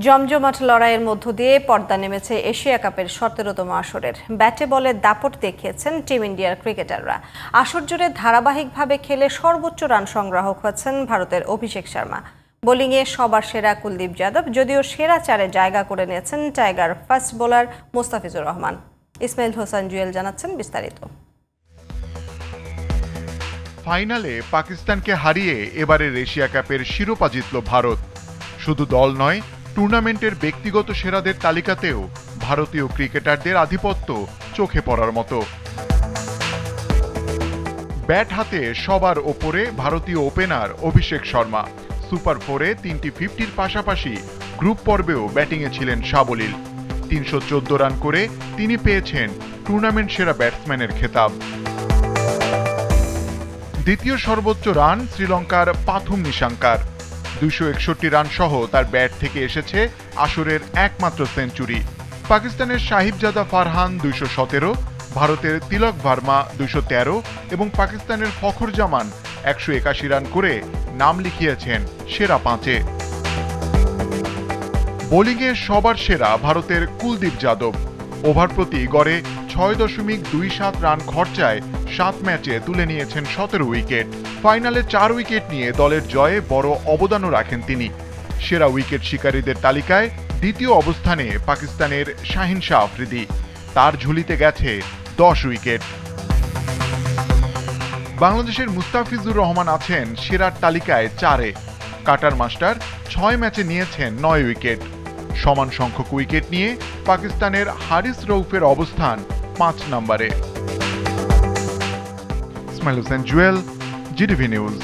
জমজমাট লড়াইয়ের মধ্য দিয়ে পর্দা নেমেছে এশিয়া কাপের ১৭তম আসরের। ব্যাটে বলে দাপট দেখিয়েছেন টিম ইন্ডিয়ার ক্রিকেটাররা। আসর জুড়ে ধারাবাহিকভাবে খেলে সর্বোচ্চ রান সংগ্রাহক হচ্ছেন ভারতের অভিষেক শর্মা। বোলিংয়ে সবার সেরা কুলদীপ যাদব, যদিও সেরা চারে জায়গা করে নিয়েছেন tiger fast bowler Mustafizur Rahman. Ismail Hossain Jewel জানাচ্ছেন বিস্তারিত। ফাইনালে পাকিস্তানকে হারিয়ে এবারের এশিয়া কাপের শিরোপা জিতল ভারত। শুধু দল নয়, টুর্নামেন্টের ব্যক্তিগত সেরাদের তালিকাতেও ভারতীয় ক্রিকেটারদের আধিপত্য চোখে পড়ার মতো। ব্যাট হাতে সবার ওপরে ভারতীয় ওপেনার অভিষেক শর্মা। সুপার 4-এ 3টি 50-র পাশাপাশি গ্রুপ পর্বেও ব্যাটিংয়ে ছিলেন সাবলীল। 314 রান করে তিনি পেয়েছেন টুর্নামেন্ট সেরা ব্যাটসম্যানের খেতাব। দ্বিতীয় সর্বোচ্চ রান শ্রীলঙ্কার পাথুম নিশাঙ্কার। 261 রান সহ তার ব্যাট থেকে এসেছে আসরের একমাত্র সেঞ্চুরি। পাকিস্তানের সাহিবজাদা ফারহান 217, ভারতের তিলক ভার্মা 213 এবং পাকিস্তানের ফখর জামান 181 রান করে নাম লিখিয়েছেন সেরা 5-এ। বোলিংয়ে সবার সেরা ভারতের কুলদীপ যাদব। ওভার প্রতি গড়ে 6.27 রান খরচায় 7 ম্যাচে তুলে নিয়েছেন 17 উইকেট। ফাইনালে 4 উইকেট নিয়ে দলের জয়ে বড় অবদানও রাখেন তিনি। সেরা উইকেট শিকারীদের তালিকায় দ্বিতীয় অবস্থানে পাকিস্তানের শাহিন শাহ আফ্রিদি। তার ঝুলিতে গেছে 10 উইকেট। বাংলাদেশের মুস্তাফিজুর রহমান আছেন সেরার তালিকায় 4-এ। কাটার মাস্টার 6 ম্যাচে নিয়েছেন 9 উইকেট। সমান সংখ্যক উইকেট নিয়ে পাকিস্তানের হারিস রৌফের অবস্থান 5 নম্বরে। Ismail Hossain Jewel, GTV news.